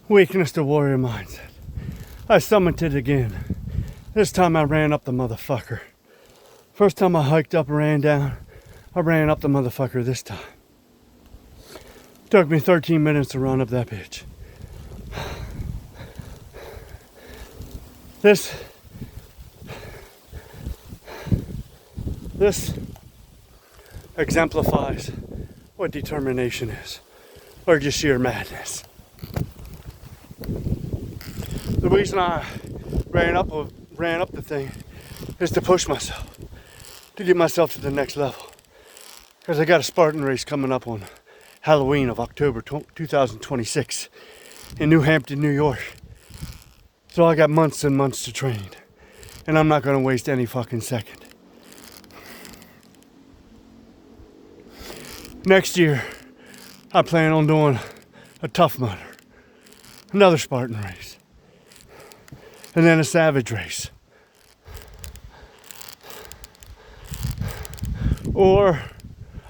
Weakness to warrior mindset. I summoned it again. This time I ran up the motherfucker. First time I hiked up and ran down, I ran up the motherfucker this time. Took me 13 minutes to run up that bitch. This exemplifies what determination is, or just sheer madness. The reason I ran up the thing is to push myself, to get myself to the next level. Because I got a Spartan race coming up on Halloween of October 2026 in New Hampton, New York. So I got months and months to train, and I'm not going to waste any fucking second. Next year, I plan on doing a Tough Mudder, another Spartan race, and then a Savage race. Or,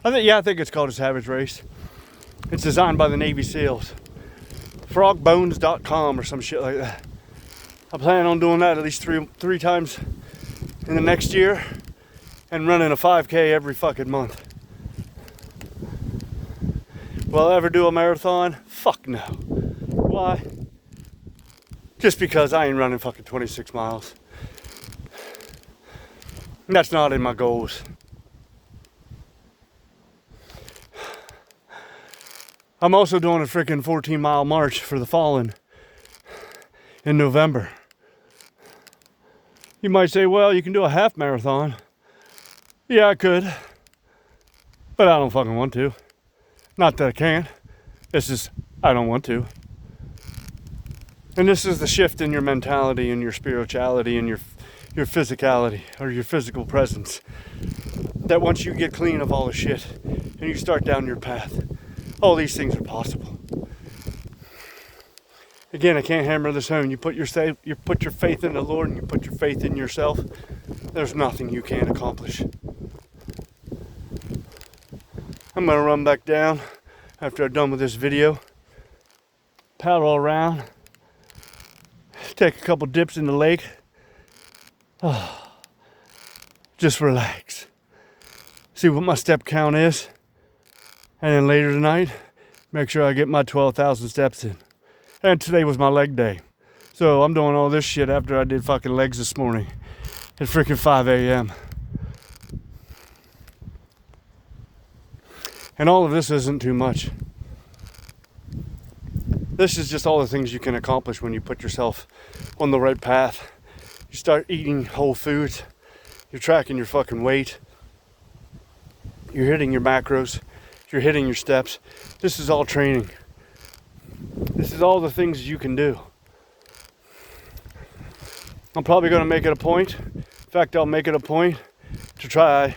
I think it's called a Savage race. It's designed by the Navy SEALs. Frogbones.com or some shit like that. I plan on doing that at least three times in the next year and running a 5K every fucking month. Will I ever do a marathon? Fuck no. Why? Just because I ain't running fucking 26 miles. That's not in my goals. I'm also doing a freaking 14-mile march for the fallen in November. You might say, well, you can do a half marathon. Yeah, I could. But I don't fucking want to. Not that I can't. It's just, I don't want to. And this is the shift in your mentality and your spirituality and your physicality or your physical presence. That once you get clean of all the shit and you start down your path, all these things are possible. Again, I can't hammer this home. You put your faith in the Lord and you put your faith in yourself, there's nothing you can't accomplish. I'm going to run back down after I'm done with this video, paddle around, take a couple dips in the lake, just relax, see what my step count is, and then later tonight, make sure I get my 12,000 steps in. And today was my leg day. So I'm doing all this shit after I did fucking legs this morning at freaking 5 a.m. And all of this isn't too much. This is just all the things you can accomplish when you put yourself on the right path. You start eating whole foods. You're tracking your fucking weight. You're hitting your macros. You're hitting your steps. This is all training. This is all the things you can do. I'm probably going to make it a point. In fact, I'll make it a point to try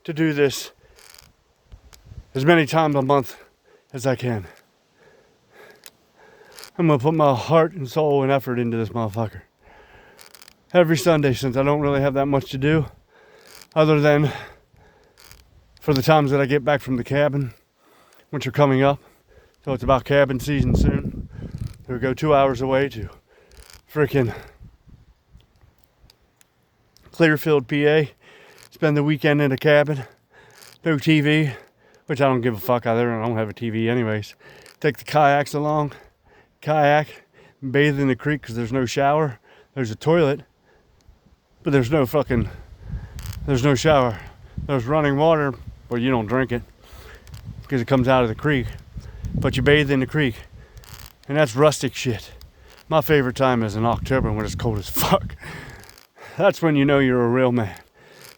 to do this as many times a month as I can. I'm going to put my heart and soul and effort into this motherfucker. Every Sunday, since I don't really have that much to do, other than for the times that I get back from the cabin, which are coming up. So it's about cabin season soon. We go 2 hours away to freaking Clearfield, PA. Spend the weekend in a cabin. No TV, which I don't give a fuck either. I don't have a TV anyways. Take the kayaks along. Kayak. Bathe in the creek because there's no shower. There's a toilet. But there's no shower. There's running water, but you don't drink it because it comes out of the creek. But you bathe in the creek. And that's rustic shit. My favorite time is in October when it's cold as fuck. That's when you know you're a real man.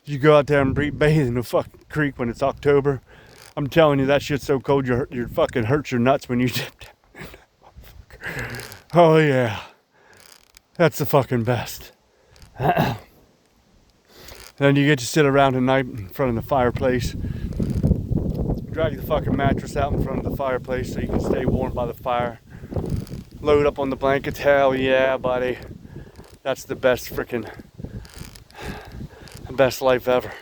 You go out there and bathe in the fucking creek when it's October. I'm telling you, that shit's so cold you fucking hurts your nuts when you dip down. Oh yeah. That's the fucking best. Then you get to sit around at night in front of the fireplace. Drag the fucking mattress out in front of the fireplace so you can stay warm by the fire. Load up on the blankets. Hell yeah, buddy. That's the best life ever.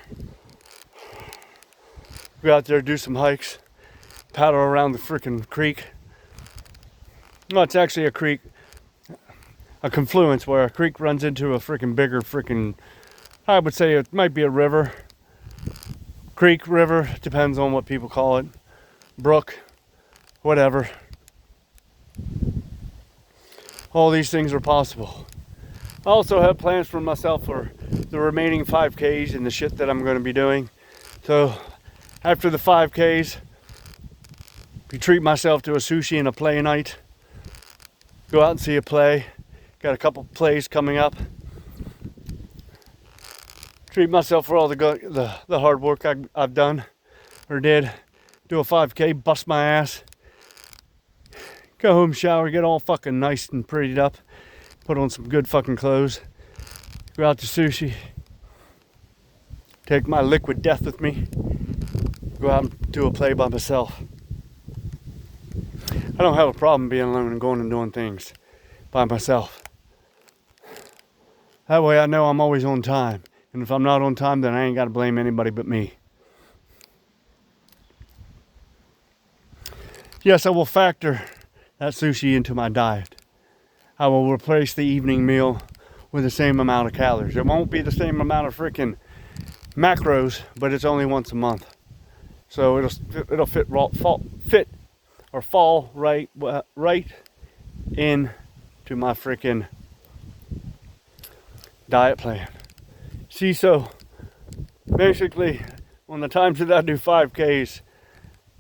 Go out there, do some hikes, paddle around the freaking creek. No, it's actually a creek, a confluence where a creek runs into a freaking bigger freaking, I would say it might be a river. Creek, river, depends on what people call it. Brook, whatever. All these things are possible. I also have plans for myself for the remaining 5Ks and the shit that I'm going to be doing. So after the 5Ks, treat myself to a sushi and a play night. Go out and see a play. Got a couple plays coming up. Treat myself for all the hard work I've done or did. Do a 5K, bust my ass. Go home, shower, get all fucking nice and prettied up. Put on some good fucking clothes. Go out to sushi. Take my liquid death with me. Go out and do a play by myself. I don't have a problem being alone and going and doing things by myself. That way I know I'm always on time. And if I'm not on time, then I ain't got to blame anybody but me. Yes, I will factor that sushi into my diet. I will replace the evening meal with the same amount of calories. It won't be the same amount of freaking macros, but it's only once a month. So it'll fall right in to my freaking diet plan. See, so basically on the times that I do 5Ks,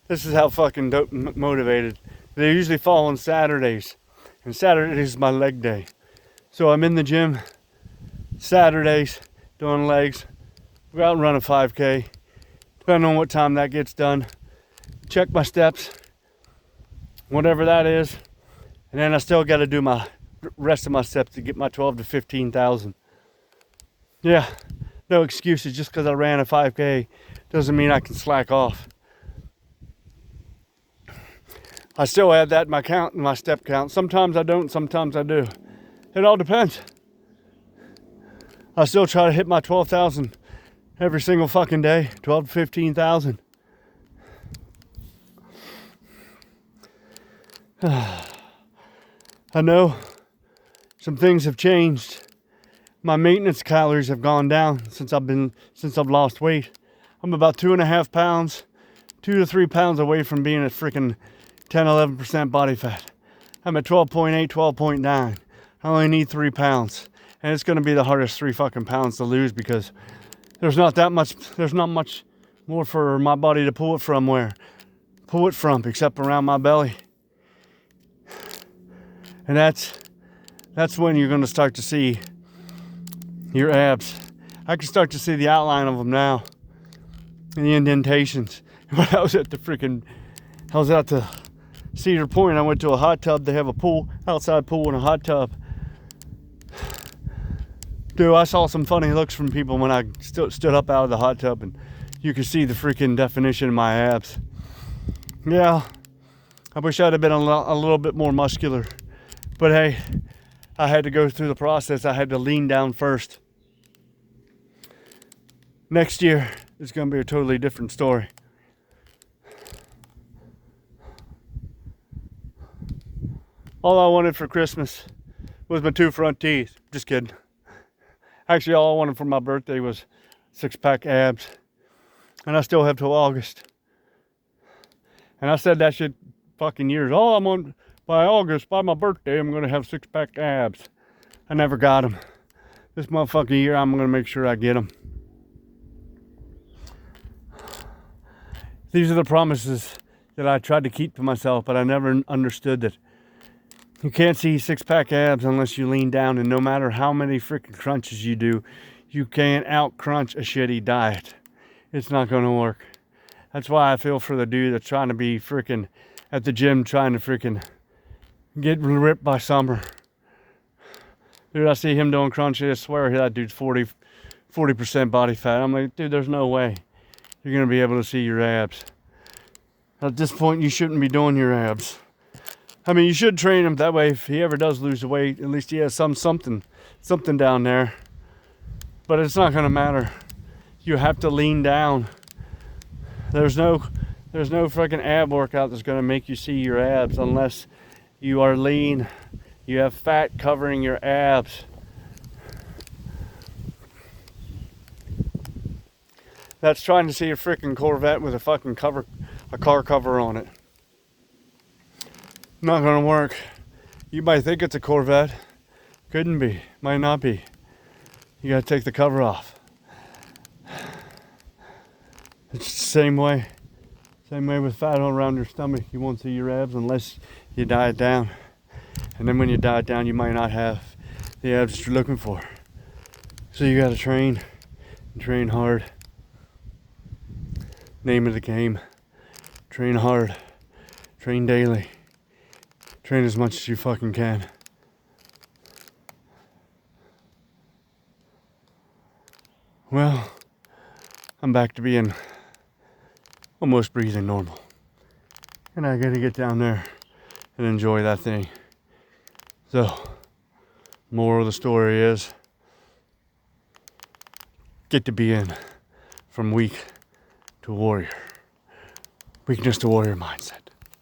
this is how fucking motivated. They usually fall on Saturdays, and Saturday is my leg day. So I'm in the gym Saturdays doing legs. Go out and run a 5K, depending on what time that gets done. Check my steps, whatever that is, and then I still got to do my rest of my steps to get my 12 to 15,000. Yeah, no excuses. Just because I ran a 5K doesn't mean I can slack off. I still add that in my count, in my step count. Sometimes I don't, sometimes I do. It all depends. I still try to hit my 12,000 every single fucking day, 12 to 15,000. I know some things have changed. My maintenance calories have gone down since I've lost weight. I'm about 2.5 pounds, 2 to 3 pounds away from being at freaking 10-11% body fat. I'm at 12.8, 12.9. I only need 3 pounds. And it's gonna be the hardest 3 fucking pounds to lose because there's not much more for my body to pull it from except around my belly. And that's when you're gonna start to see your abs. I can start to see the outline of them now. And the indentations. When I was out to Cedar Point, I went to a hot tub. They have a pool, outside pool and a hot tub. Dude, I saw some funny looks from people when I stood up out of the hot tub and you could see the freaking definition of my abs. Yeah, I wish I'd have been a little bit more muscular. But hey, I had to go through the process. I had to lean down first. Next year is going to be a totally different story. All I wanted for Christmas was my 2 front teeth. Just kidding. Actually, all I wanted for my birthday was 6-pack abs. And I still have till August. And I said that shit fucking years. Oh, I'm on, by August, by my birthday, I'm going to have 6-pack abs. I never got them. This motherfucking year, I'm going to make sure I get them. These are the promises that I tried to keep to myself, but I never understood that you can't see 6-pack abs unless you lean down, and no matter how many freaking crunches you do, you can't out-crunch a shitty diet. It's not going to work. That's why I feel for the dude that's trying to be freaking at the gym trying to freaking get ripped by summer. Dude, I see him doing crunches. I swear that dude's 40% body fat. I'm like, dude, there's no way you're going to be able to see your abs. At this point, you shouldn't be doing your abs. I mean, you should train him that way. If he ever does lose the weight, at least he has something down there. But it's not going to matter. You have to lean down. There's no freaking ab workout that's going to make you see your abs unless You are lean. You have fat covering your abs. That's trying to see a freaking Corvette with a fucking car cover on it. Not gonna work. You might think it's a Corvette. Couldn't be. Might not be. You gotta take the cover off. It's the same way. Same way with fat all around your stomach. You won't see your abs unless you diet down. And then when you diet down, you might not have the abs that you're looking for. So you gotta train. And train hard. Name of the game. Train hard. Train daily. Train as much as you fucking can. Well, I'm back to being almost breathing normal. And I gotta get down there and enjoy that thing. So, moral of the story is, get to be in from weak to warrior. Weakness to warrior mindset.